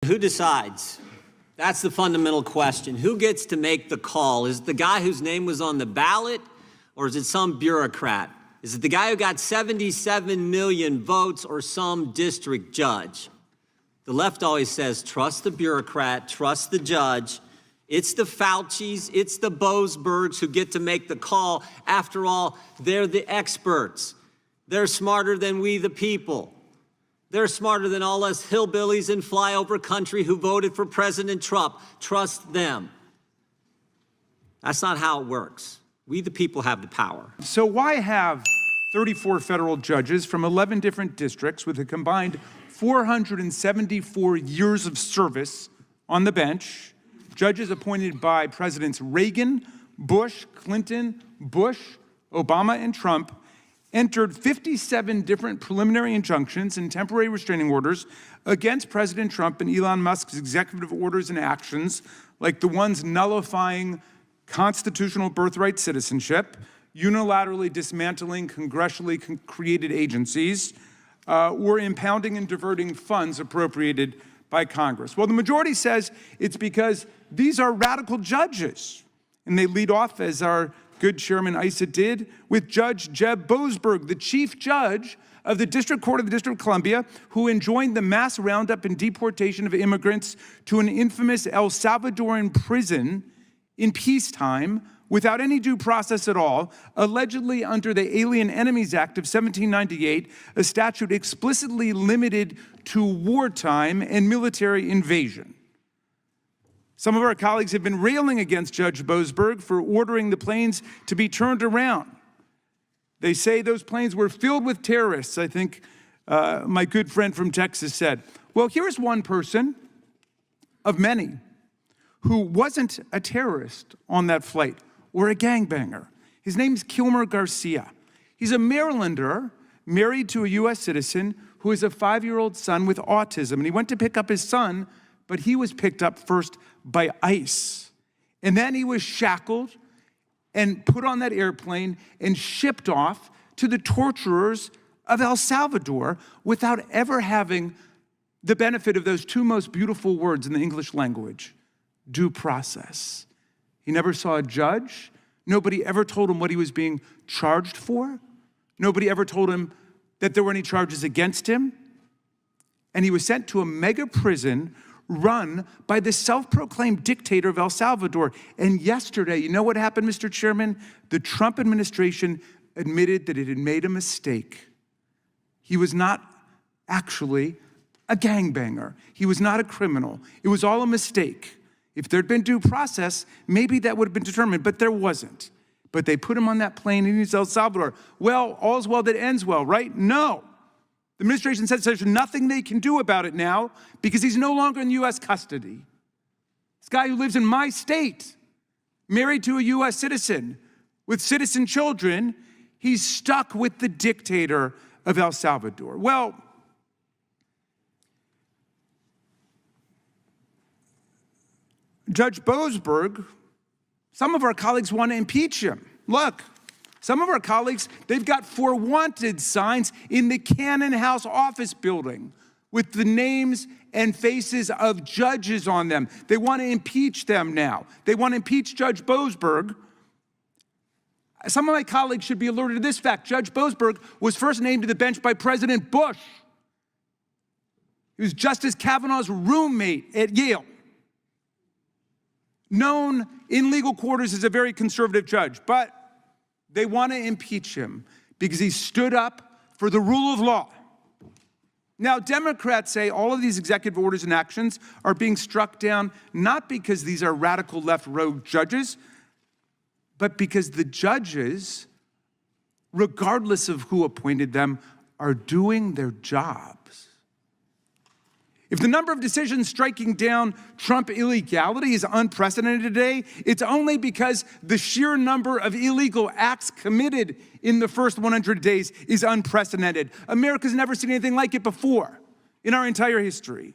Who decides? That's the fundamental question. Who gets to make the call? Is it the guy whose name was on the ballot, or is it some bureaucrat? Is it the guy who got 77 million votes, or some district judge? The left always says, trust the bureaucrat, trust the judge. It's the Faucis, it's the Boasbergs who get to make the call. After all, they're the experts. They're smarter than we, the people. They're smarter than all us hillbillies in flyover country who voted for President Trump. Trust them. That's not how it works. We, the people, have the power. So why have 34 federal judges from 11 different districts with a combined 474 years of service on the bench, judges appointed by Presidents Reagan, Bush, Clinton, Bush, Obama, and Trump, entered 57 different preliminary injunctions and temporary restraining orders against President Trump and Elon Musk's executive orders and actions, like the ones nullifying constitutional birthright citizenship, unilaterally dismantling congressionally created agencies, or impounding and diverting funds appropriated by Congress. Well, the majority says it's because these are radical judges. And they lead off, as our good Chairman Issa did, with Judge Jeb Boasberg, the chief judge of the District Court of the District of Columbia, who enjoined the mass roundup and deportation of immigrants to an infamous El Salvadoran prison in peacetime without any due process at all, allegedly under the Alien Enemies Act of 1798, a statute explicitly limited to wartime and military invasion. Some of our colleagues have been railing against Judge Boasberg for ordering the planes to be turned around. They say those planes were filled with terrorists, I think my good friend from Texas said. Well, here's one person of many who wasn't a terrorist on that flight or a gangbanger. His name's Kilmer Garcia. He's a Marylander married to a U.S. citizen who has a 5-year-old son with autism. And he went to pick up his son, but he was picked up first by ICE. And then he was shackled and put on that airplane and shipped off to the torturers of El Salvador without ever having the benefit of those two most beautiful words in the English language, due process. He never saw a judge. Nobody ever told him what he was being charged for. Nobody ever told him that there were any charges against him. And he was sent to a mega prison run by the self-proclaimed dictator of El Salvador. And yesterday, you know what happened, Mr. Chairman? The Trump administration admitted that it had made a mistake. He was not actually a gangbanger. He was not a criminal. It was all a mistake. If there'd been due process, maybe that would have been determined, but there wasn't. But they put him on that plane in El Salvador. Well, all's well that ends well, right? No. The administration says there's nothing they can do about it now because he's no longer in U.S. custody. This guy who lives in my state, married to a U.S. citizen with citizen children, he's stuck with the dictator of El Salvador. Well, Judge Boasberg, some of our colleagues want to impeach him. Look. Some of our colleagues, they've got "for wanted" signs in the Cannon House office building with the names and faces of judges on them. They want to impeach them now. They want to impeach Judge Boasberg. Some of my colleagues should be alerted to this fact. Judge Boasberg was first named to the bench by President Bush. He was Justice Kavanaugh's roommate at Yale. Known in legal quarters as a very conservative judge, but they want to impeach him because he stood up for the rule of law. Now, Democrats say all of these executive orders and actions are being struck down not because these are radical left rogue judges, but because the judges, regardless of who appointed them, are doing their jobs. If the number of decisions striking down Trump illegality is unprecedented today, it's only because the sheer number of illegal acts committed in the first 100 days is unprecedented. America's never seen anything like it before in our entire history.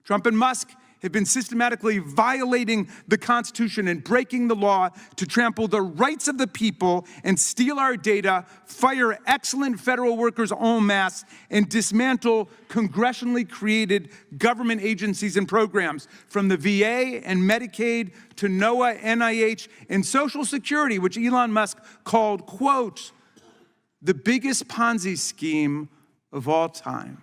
Trump and Musk have been systematically violating the Constitution and breaking the law to trample the rights of the people and steal our data, fire excellent federal workers en masse, and dismantle congressionally created government agencies and programs, from the VA and Medicaid to NOAA, NIH, and Social Security, which Elon Musk called, quote, the biggest Ponzi scheme of all time.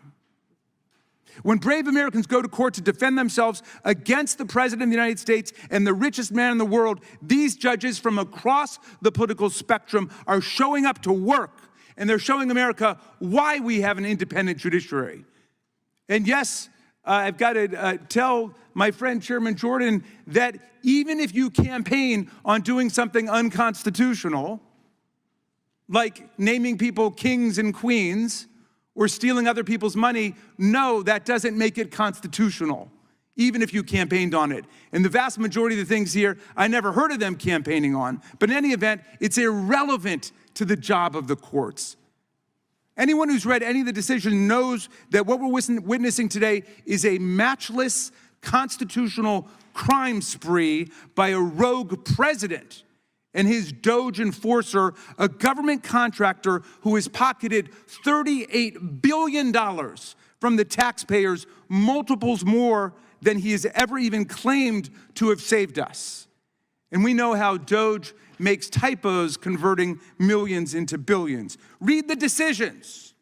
When brave Americans go to court to defend themselves against the President of the United States and the richest man in the world, these judges from across the political spectrum are showing up to work, and they're showing America why we have an independent judiciary. And yes, I've got to tell my friend Chairman Jordan that even if you campaign on doing something unconstitutional, like naming people kings and queens, or stealing other people's money, no, that doesn't make it constitutional, even if you campaigned on it. And the vast majority of the things here, I never heard of them campaigning on. But in any event, it's irrelevant to the job of the courts. Anyone who's read any of the decision knows that what we're witnessing today is a matchless constitutional crime spree by a rogue president and his Doge enforcer, a government contractor who has pocketed $38 billion from the taxpayers, multiples more than he has ever even claimed to have saved us. And we know how Doge makes typos, converting millions into billions. Read the decisions.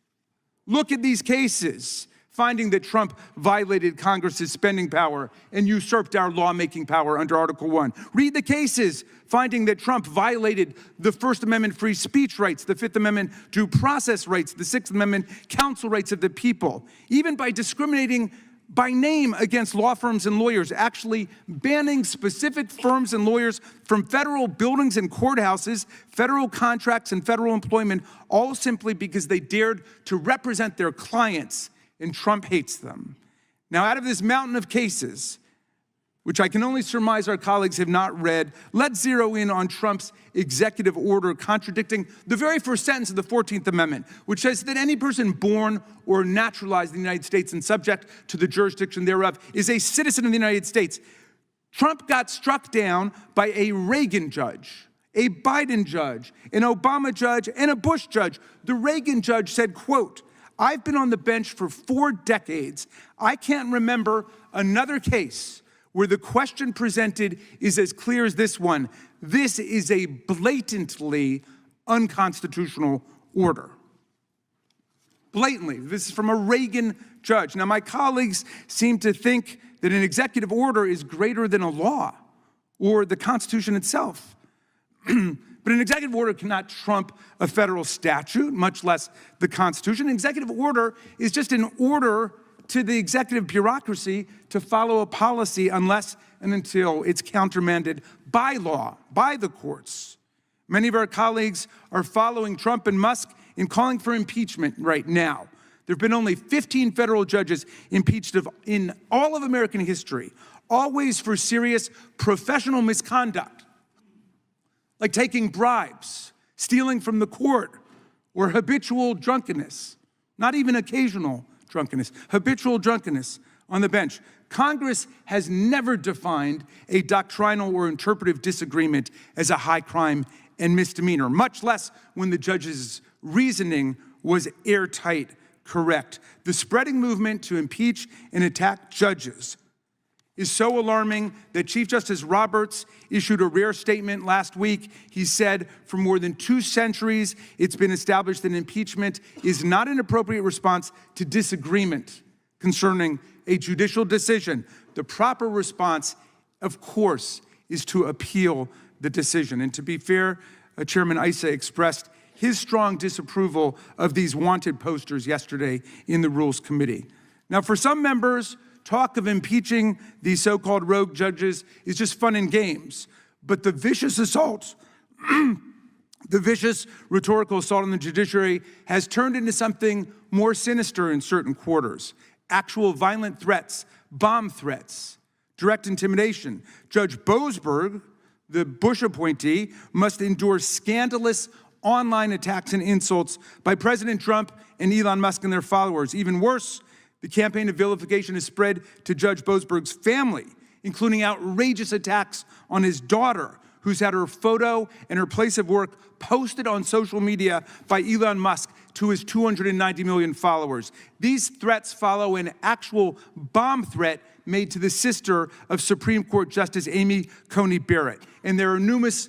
Look at these cases, finding that Trump violated Congress's spending power and usurped our lawmaking power under Article 1. Read the cases, finding that Trump violated the First Amendment free speech rights, the Fifth Amendment due process rights, the Sixth Amendment counsel rights of the people, even by discriminating by name against law firms and lawyers, actually banning specific firms and lawyers from federal buildings and courthouses, federal contracts and federal employment, all simply because they dared to represent their clients, and Trump hates them. Now, out of this mountain of cases, which I can only surmise our colleagues have not read, let's zero in on Trump's executive order contradicting the very first sentence of the 14th Amendment, which says that any person born or naturalized in the United States and subject to the jurisdiction thereof is a citizen of the United States. Trump got struck down by a Reagan judge, a Biden judge, an Obama judge, and a Bush judge. The Reagan judge said, quote, I've been on the bench for 4 decades. I can't remember another case where the question presented is as clear as this one. This is a blatantly unconstitutional order. Blatantly. This is from a Reagan judge. Now, my colleagues seem to think that an executive order is greater than a law or the Constitution itself. But an executive order cannot trump a federal statute, much less the Constitution. An executive order is just an order to the executive bureaucracy to follow a policy unless and until it's countermanded by law, by the courts. Many of our colleagues are following Trump and Musk in calling for impeachment right now. There have been only 15 federal judges impeached in all of American history, always for serious professional misconduct, like taking bribes, stealing from the court, or habitual drunkenness, not even occasional drunkenness, habitual drunkenness on the bench. Congress has never defined a doctrinal or interpretive disagreement as a high crime and misdemeanor, much less when the judge's reasoning was airtight correct. The spreading movement to impeach and attack judges is so alarming that Chief Justice Roberts issued a rare statement last week. He said, for more than 2 centuries, it's been established that impeachment is not an appropriate response to disagreement concerning a judicial decision. The proper response, of course, is to appeal the decision. And to be fair, Chairman Issa expressed his strong disapproval of these wanted posters yesterday in the Rules Committee. Now, for some members, talk of impeaching these so-called rogue judges is just fun and games. But the vicious assault, the vicious rhetorical assault on the judiciary has turned into something more sinister in certain quarters. Actual violent threats, bomb threats, direct intimidation. Judge Boasberg, the Bush appointee, must endure scandalous online attacks and insults by President Trump and Elon Musk and their followers. Even worse, the campaign of vilification has spread to Judge Boasberg's family. including outrageous attacks on his daughter, who's had her photo and her place of work posted on social media by Elon Musk to his 290 million followers. These threats follow an actual bomb threat made to the sister of Supreme Court Justice Amy Coney Barrett. And there are numerous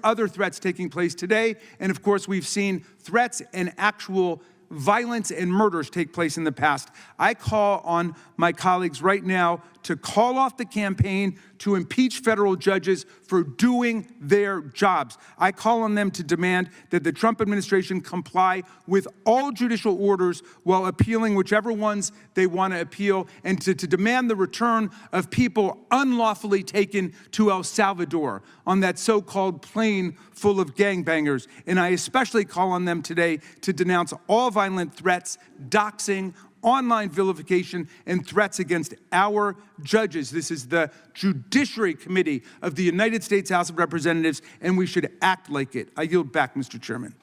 other threats taking place today. And of course, we've seen threats and actual violence and murders take place in the past. I call on my colleagues right now to call off the campaign to impeach federal judges for doing their jobs. I call on them to demand that the Trump administration comply with all judicial orders while appealing whichever ones they want to appeal, and to demand the return of people unlawfully taken to El Salvador on that so-called plane full of gangbangers. And I especially call on them today to denounce all violent threats, doxing, online vilification, and threats against our judges. This is the Judiciary Committee of the United States House of Representatives, and we should act like it. I yield back, Mr. Chairman.